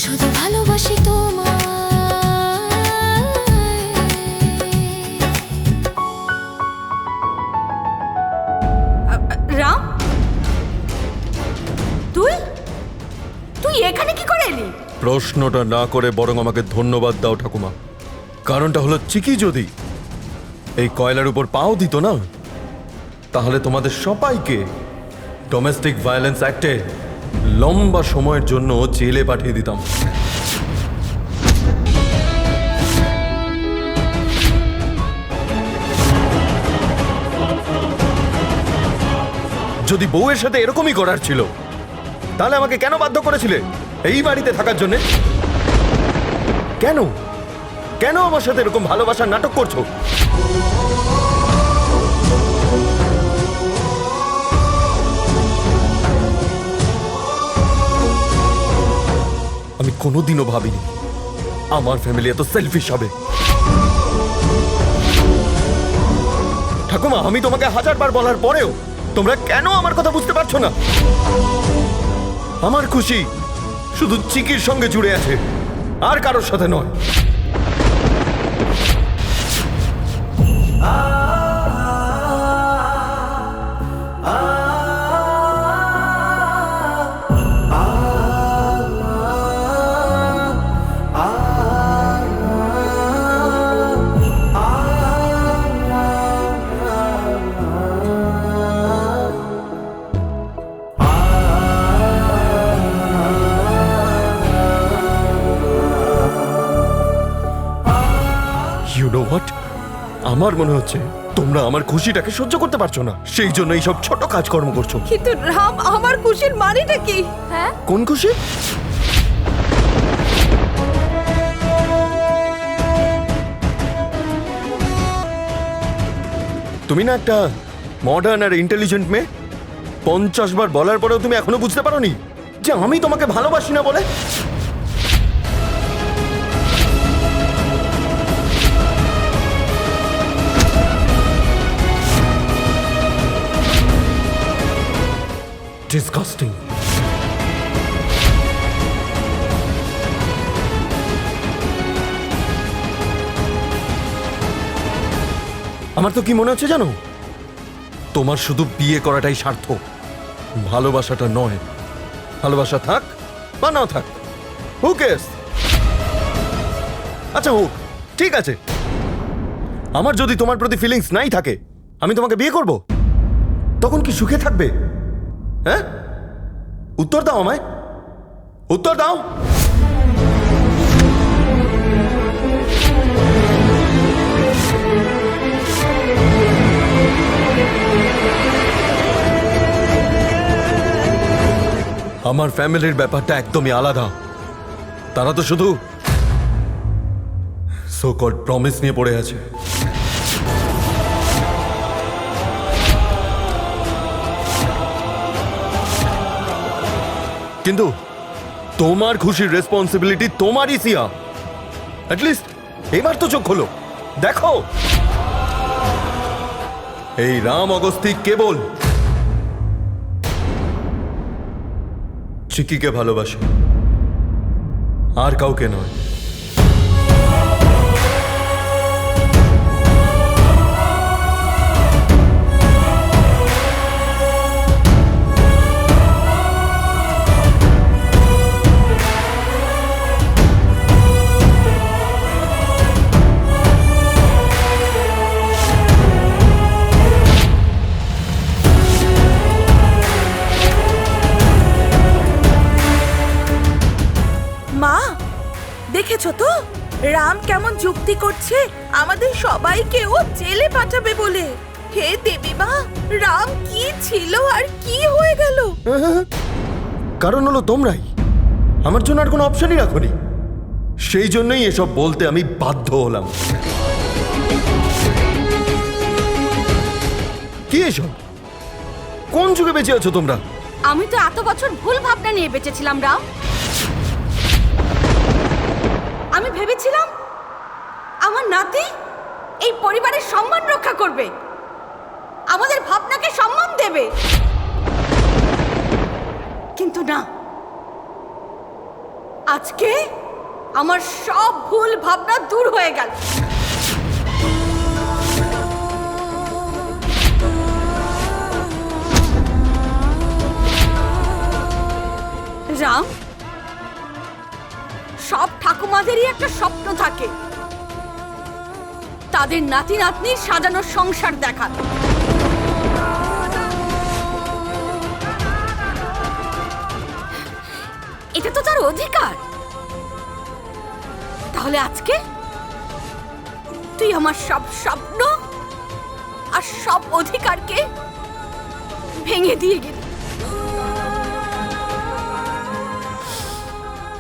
শুধু ভালোবাসি তোমায়। রাম, তুই তুই এখানে কি করে এলি? প্রশ্নটা না করে বরং আমাকে ধন্যবাদ দাও ঠাকুমা। কারণটা হলো চিকি যদি এই কয়লার উপর পাও দিত না, তাহলে তোমাদের সবাইকে ডোমেস্টিক ভায়োলেন্স অ্যাক্টে লম্বা সময়ের জন্য জেলে পাঠিয়ে দিতাম। যদি বউয়ের সাথে এরকমই করার ছিল, তাহলে আমাকে কেন বাধ্য করেছিলে এই বাড়িতে থাকার জন্য? কেন কেন আমার সাথে এরকম ভালোবাসার নাটক করছো? আমি কোনোদিনও ভাবিনি আমার ফ্যামিলি এত সেলফিশ হবে। ঠাকুমা, আমি তোমাকে হাজারবার বলার পরেও তোমরা কেন আমার কথা বুঝতে পারছো না? আমার খুশি শুধু চিকির সঙ্গে জুড়ে আছে, আর কারোর সাথে নয়। You know what? আমার মনে হচ্ছে তোমরা আমার খুশিটাকে সহ্য করতে পারছো না, সেই জন্য এইসব ছোট কাজকর্ম করছো। কিন্তু রাম, আমার খুশির মানেটা কি? হ্যাঁ, কোন খুশি? তুমি না একটা মডার্ন আর ইন্টেলিজেন্ট মেয়ে। 50 বার বলার পরেও তুমি এখনো বুঝতে পারোনি যে আমি তোমাকে ভালোবাসি না বলে? Disgusting. আমার তো কি মনে হচ্ছে জানো, তোমার শুধু বিয়ে করাটাই সার্থক, ভালোবাসাটা নয়। ভালোবাসা থাক বা না থাক, হু কেয়ারস? আচ্ছা হোক, ঠিক আছে। আমার যদি তোমার প্রতি ফিলিংস নাই থাকে, আমি তোমাকে বিয়ে করব? তখন কি সুখে থাকবে? হ্যাঁ, উত্তর দাও আমায়, উত্তর দাও। আমার ফ্যামিলির ব্যাপারটা একদমই আলাদা। তারা তো শুধু সো কল্ড প্রমিস নিয়ে পড়ে আছে। কিন্তু তোমার খুশির রেসপন্সিবিলিটি তোমারই, সিয়া। অ্যাটলিস্ট এবার তো চোখ খোলো, দেখো এই রাম অগস্তি কেবল চিকিকে ভালোবাসে, আর কাউকে নয়। মা, দেখেছো তো রাম কেমন যুক্তি করছে আমাদের সবাইকে ও জেলে পাঠাবে বলে। হে দেবী মা, রাম কি ছিল আর কি হয়ে গেল? কারণ হলো তোমরাই। আমার জন্য আর কোনো অপশনই রাখোনি, সেই জন্যই এসব বলতে আমি বাধ্য হলাম। কি এসব? কোন যুগে বেঁচে আছো তোমরা? আমি তো এত বছর ভুল ভাবনা নিয়ে বেঁচেছিলাম রাম। আমি ভেবেছিলাম আমার নাতি এই পরিবারের সম্মান রক্ষা করবে, আমাদের ভাবনাকে সম্মান দেবে। কিন্তু না, আজকে আমার সব ভুল ভাবনা দূর হয়ে গেল। রাম, সব ঠাকুমাদেরই একটা স্বপ্ন থাকে, তাদের নাতি নাতনির সাজানো সংসার দেখার। এটা তো তার অধিকার। তাহলে আজকে তুই আমার সব স্বপ্ন আর সব অধিকারকে ভেঙে দিয়ে গেলি।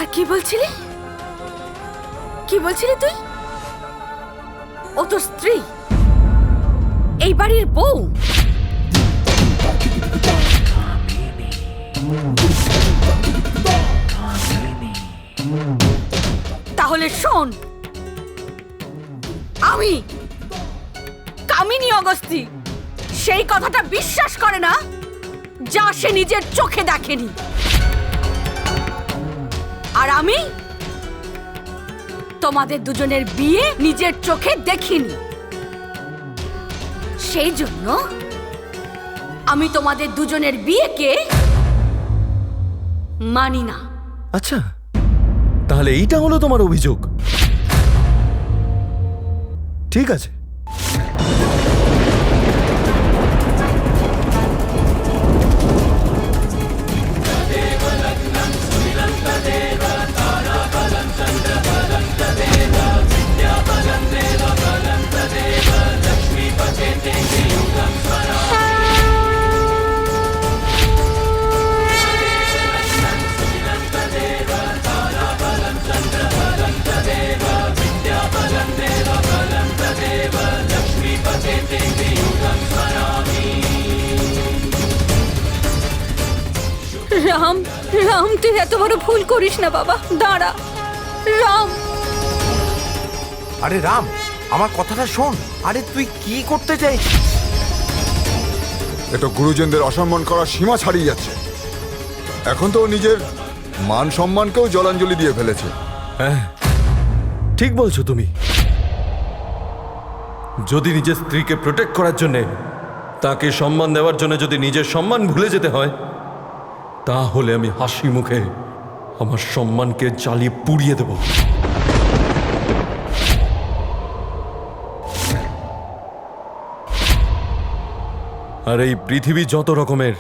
আর কি বলছিলি? কি বলছিলি তুই? ও তো স্ত্রী, এই বাড়ির বউ। তাহলে শোন, আমি কামিনী অগস্তি সেই কথাটা বিশ্বাস করে না যা সে নিজের চোখে দেখেনি। আর আমি তোমাদের দুজনের বিয়ে নিজের চোখে দেখিনি। সেই জন্য আমি তোমাদের দুজনের বিয়েকে মানি না। আচ্ছা, তাহলে এইটা হলো তোমার অভিযোগ? ঠিক আছে, রাম, রাম, তুই এত বড় ভুল করিস না বাবা। দাঁড়া রাম। আরে রাম, আমার কথাটা শোন। আরে তুই কি করতে চাইছিস? এটা গুরুজনদের অসম্মান করার সীমা ছাড়িয়ে যাচ্ছে। এখন তো ও নিজের মান সম্মানকেও জলাঞ্জলি দিয়ে ফেলেছে। হ্যাঁ, ঠিক বলছো তুমি। যদি নিজের স্ত্রীকে প্রোটেক্ট করার জন্যে, তাকে সম্মান দেওয়ার জন্য যদি নিজের সম্মান ভুলে যেতে হয়, তাহলে আমি হাসি মুখে আমার সম্মানকে জ্বালিয়ে পুড়িয়ে দেব। আর এই পৃথিবী যত রকমের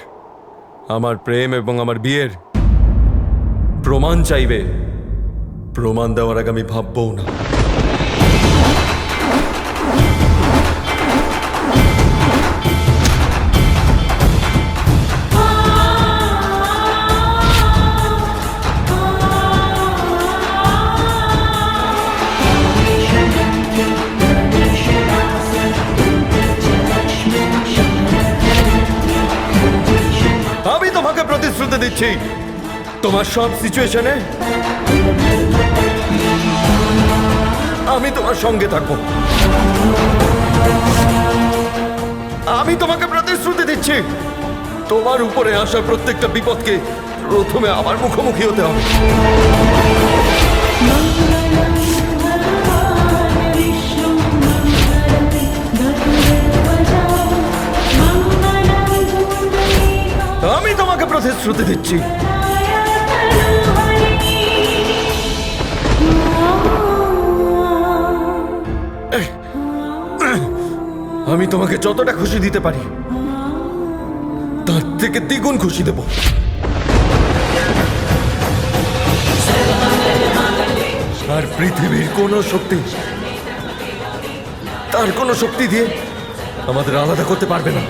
আমার প্রেম এবং আমার বিয়ের প্রমাণ চাইবে, প্রমাণ দেওয়ার আগে আমি ভাববও না। আমি তোমাকে প্রতিশ্রুতি দিচ্ছি, তোমার সব সিচুয়েশনে আমি তোমার সঙ্গে থাকবো। আমি তোমাকে প্রতিশ্রুতি দিচ্ছি, তোমার উপরে আসা প্রত্যেকটা বিপদকে প্রথমে আমার মুখোমুখি হতে হবে। আমি তোমাকে প্রতিশ্রুতি দিচ্ছি, আমি তোমাকে যতটা খুশি দিতে পারি তার থেকে দ্বিগুণ খুশি দেব। আর পৃথিবীর কোনো শক্তি, তার কোনো শক্তি দিয়ে আমাদের আলাদা করতে পারবে না।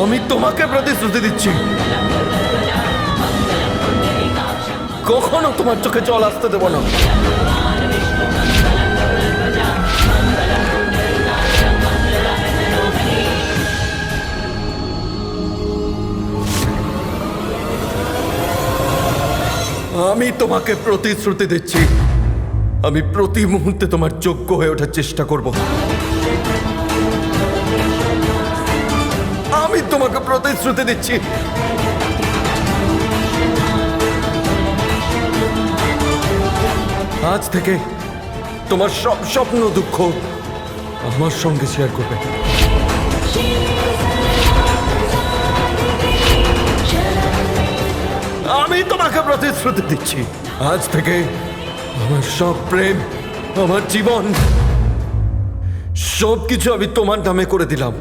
আমি তোমাকে প্রতিশ্রুতি দিচ্ছি, কখনো তোমার চোখে জল আসতে দেব না। আমি তোমাকে প্রতিশ্রুতি দিচ্ছি, আমি প্রতি মুহূর্তে তোমার যোগ্য হয়ে ওঠার চেষ্টা করব। আমি তোমার তোমাকে প্রতিশ্রুতি দিচ্ছি, আজ থেকে তোমার সব স্বপ্ন দুঃখ আমার সঙ্গে শেয়ার করবে। আমি তোমাকে প্রতিশ্রুতি দিচ্ছি, আজ থেকে আমার সব প্রেম, আমার জীবন, সবকিছু আমি তোমার নামে করে দিলাম।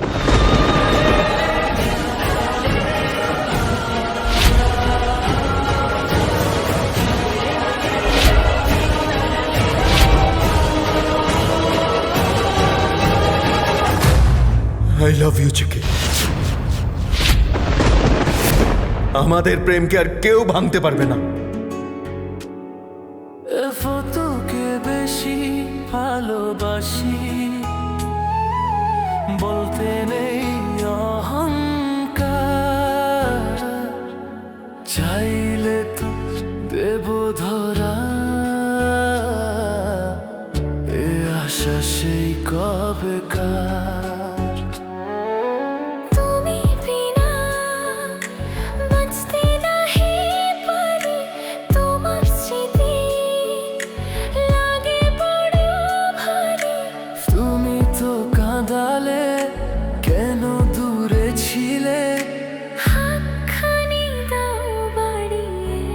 I love you, চিকি। আমাদের প্রেমকে আর কেউ ভাঙতে পারবে না। তোকে বেশি ভালোবাসি বলতে নেই অহংকার, চাইলে তো দেব ধরা, এ আশা সেই কবেকার। তুমি বিনা বাঁচতে নাহি পারি, তোমার স্মৃতি লাগে বড় ভারী। তুমি তো কাঁদালে, কেন দূরে ছিলে, হাতখানি দাও বাড়িয়ে।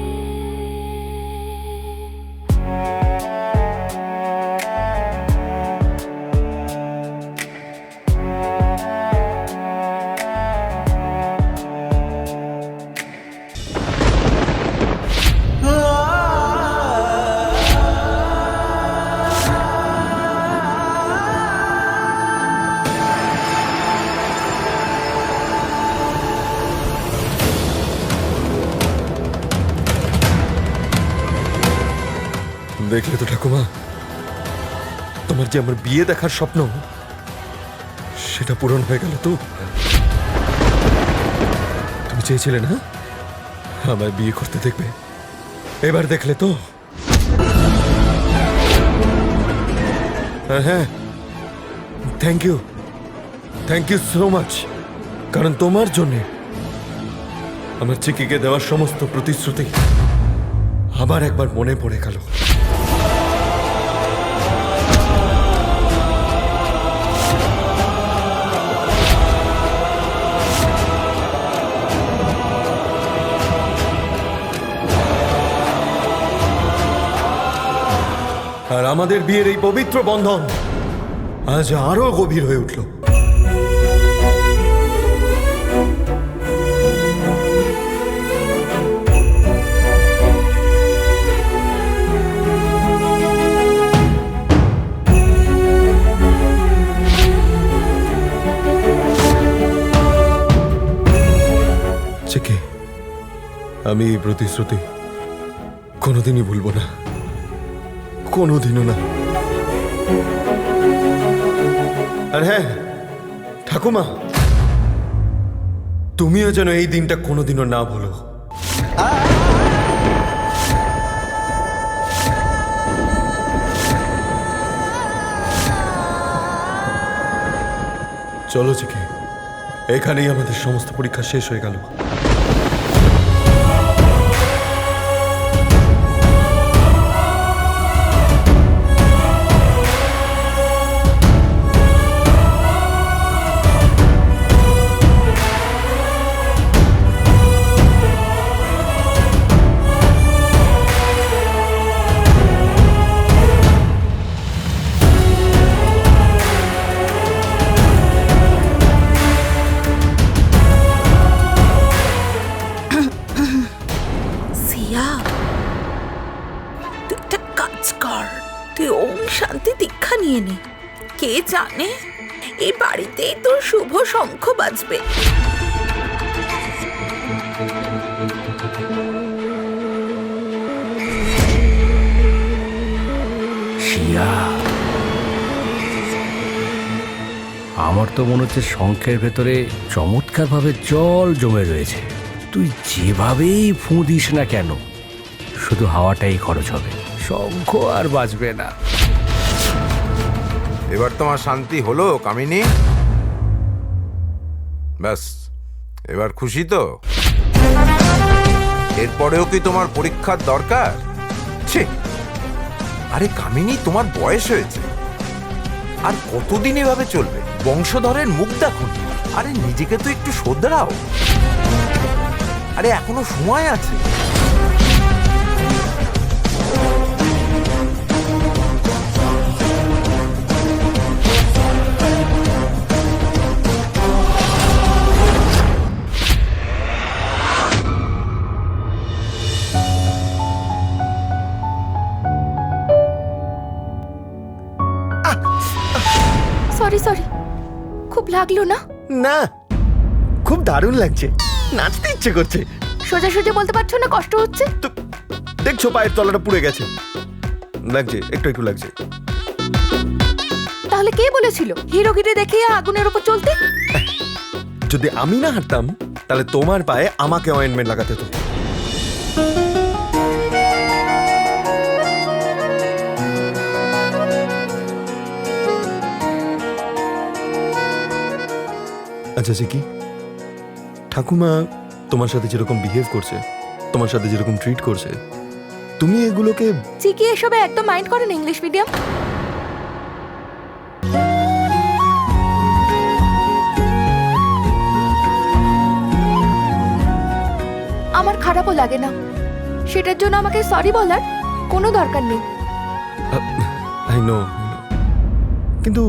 দেখলে তো ঠাকুমা, তোমার যে আমার বিয়ে দেখার স্বপ্ন, সেটা পূরণ হয়ে গেল তো। তুমি চেয়েছিলে না আমায় বিয়ে করতে, দেখবে এবার দেখলে তো। হ্যাঁ, থ্যাংক ইউ সো মাচ, কারণ তোমার জন্যে আমার চিকিকে দেওয়ার সমস্ত প্রতিশ্রুতি আবার একবার মনে পড়ে গেল। আর আমাদের বিয়ের এই পবিত্র বন্ধন আজ আরো গভীর হয়ে উঠল। চিকি, আমি এই প্রতিশ্রুতি কোনোদিনই ভুলবো না, কোনোদিনও না। আর হ্যাঁ ঠাকুমা, তুমিও যেন এই দিনটা কোনোদিনও না ভুলো। চলো চিকি, এখানেই আমাদের সমস্ত পরীক্ষা শেষ হয়ে গেল। সিয়া, তুই একটা কাজ কর, তুই ওম শান্তি দীক্ষা নিয়ে নে। কে জানে এই বাড়িতেই তোর শুভ শঙ্খ বাজবে। শিয়া, আমার তো মনে হচ্ছে শঙ্খের ভেতরে চমৎকারভাবে জল জমে রয়েছে। তুই যেভাবেই ফুঁ দিস না কেন, শুধু হাওয়াটাই খরচ হবে, শঙ্খ আর বাজবে না। এবার তোমার শান্তি হলো কামিনী? ব্যাস, এবার খুশি তো? এরপরেও কি তোমার পরীক্ষার দরকার? ছি! আরে কামিনী, তোমার বয়স হয়েছে, আর কতদিন এভাবে চলবে? বংশধরের মুখ দেখুন। আরে নিজেকে তো একটু শোধরাও। আরে এখনো সময় আছে। সরি সরি, খুব লাগলো না? না, খুব দারুণ লাগছে, নাচতে ইচ্ছে করছে। সোজা সোজা বলতে পারছো না কষ্ট হচ্ছে? তো দেখছো পায়ের তলাটা পুড়ে গেছে, লাগছে, একটু একটু লাগছে। তাহলে কে বলেছিল হিরোগিরি দেখিয়ে আগুনের উপর চলতে? যদি আমি না হাঁটতাম তাহলে তোমার পায়ে আমাকে অয়েন্টমেন্ট লাগাতে হতো। আচ্ছা সে কি, ঠাকুমা তোমার সাথে যেরকম বিহেভ করছে, তোমার সাথে যেরকম ট্রিট করছে, তুমি এগুলোকে চিকি এসবে একদম মাইন্ড করেন ইংলিশ মিডিয়াম। আমার খারাপও লাগে না, সেটার জন্য আমাকে সরি বলার কোনো দরকার নেই। আই নো, কিন্তু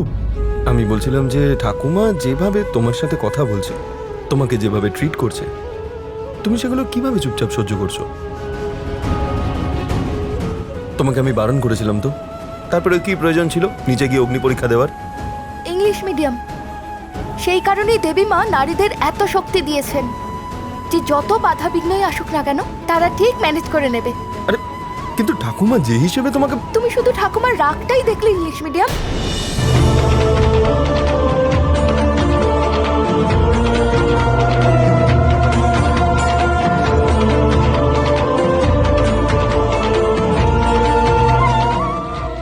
আমি বলছিলাম যে ঠাকুমা যেভাবে তোমার সাথে কথা বলছে, তোমাকে যেভাবে ট্রিট করছে, তুমি সেগুলো কিভাবে চুপচাপ সহ্য করছো? তোমাকে আমি বারণ করেছিলাম তো, তারপরে কি প্রয়োজন ছিল নিচে গিয়ে অগ্নি পরীক্ষা দেওয়ার? ইংলিশ মিডিয়াম, সেই কারণেই দেবী মা নারীদের এত শক্তি দিয়েছেন যে যত বাধা বিঘ্নই আসুক না কেন তারা ঠিক ম্যানেজ করে নেবে। আরে কিন্তু ঠাকুমা যে হিসেবে তোমাকে, তুমি শুধু ঠাকুমার রাগটাই দেখলে ইংলিশ মিডিয়াম।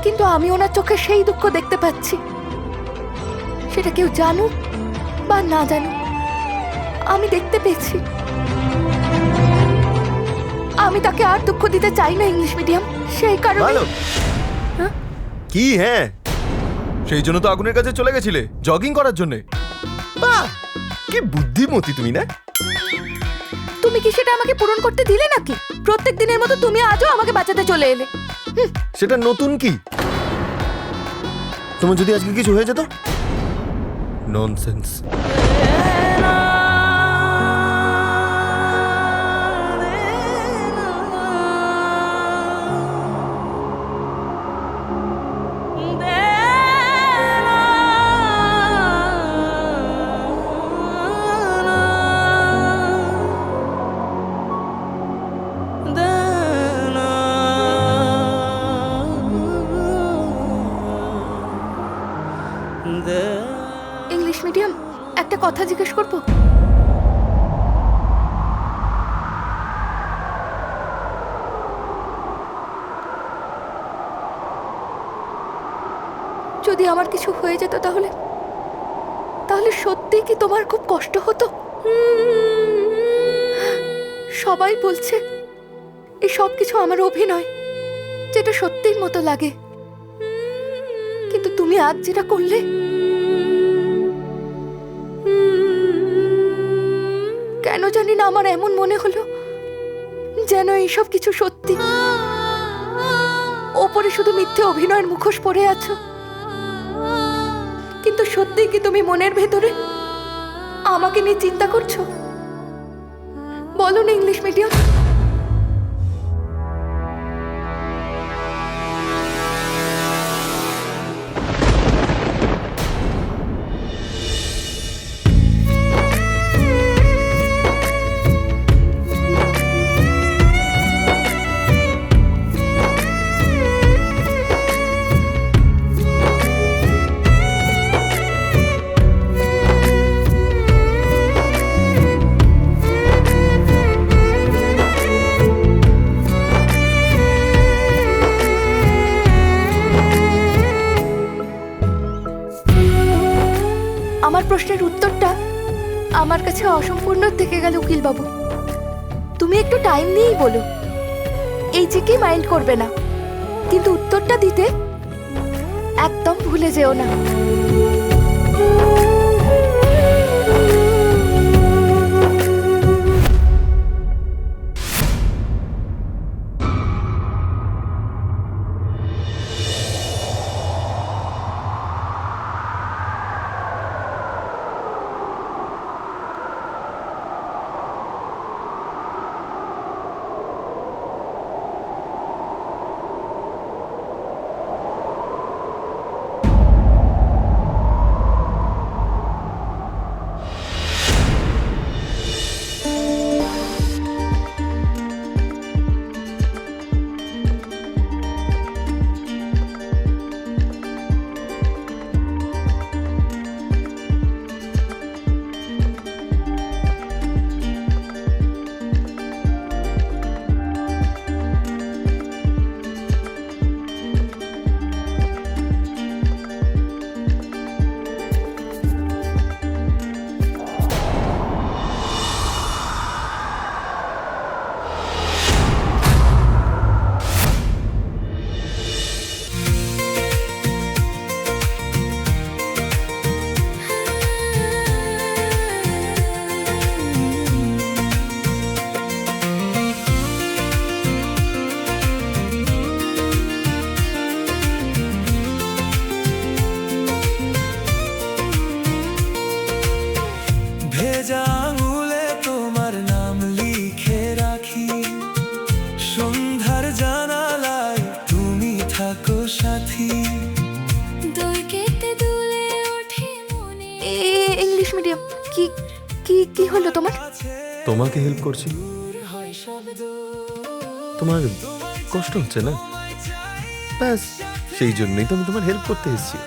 কিন্তু আমি ওনার চোখে সেই দুঃখ দেখতে পাচ্ছি, সেটা কেউ জানুক বা না জানুক আমি দেখতে পেয়েছি। আমি তাকে আর দুঃখ দিতে চাই না ইংলিশ মিডিয়াম, সেই কারণে। ভালো হ্যাঁ? কি? হ্যাঁ, সেই জন্য তো আগুনের কাছে চলে গেছিলে জগিং করার জন্য। বাহ, কি বুদ্ধিমতী তুমি না? তুমি কি সেটা আমাকে পূরণ করতে দিলে নাকি? প্রত্যেক দিনের মতো তুমি আজও আমাকে বাঁচাতে চলে এলে। সেটা নতুন কি? তোমার যদি আজকে কিছু হয়ে যেত? ননসেন্স। ইংলিশ মিডিয়াম, একটা কথা জিজ্ঞেস করবো? যদি আমার কিছু হয়ে যেত তাহলে তাহলে সত্যি কি তোমার খুব কষ্ট হতো? সবাই বলছে এই সব কিছু আমার অভিনয়, যেটা সত্যির মতো লাগে, কিন্তু তুমি আজ যেটা করলে, কেন জানি না আমার এমন মনে হলো যেন এইসব কিছু সত্যি। ওপরে শুধু মিথ্যে অভিনয়ের মুখোশ পরে আছো, কিন্তু সত্যি কি তুমি মনের ভেতরে আমাকে নিয়ে চিন্তা করছো? বলো না ইংলিশ মিডিয়াম। আমার প্রশ্নের উত্তরটা আমার কাছে অসম্পূর্ণ থেকে গেল উকিল বাবু। তুমি একটু টাইম নিয়েই বলো। এই চিঠি মাইন্ড করবে না, কিন্তু উত্তরটা দিতে একদম ভুলে যেও না। ভেজা আঙুলে তোমার নাম লিখে রাখি, সন্ধ্যার জানালায় তুমি থাকো সাথী। দোল কেটে দুলে ওঠে মনে ইংলিশ মিডিয়াম কি কি কি হলো তোমার? তোমাকে হেল্প করছি। তোমার কষ্ট হচ্ছে না? ব্যাস সেই জন্যই তো আমি তোমার হেল্প করতে এসেছি।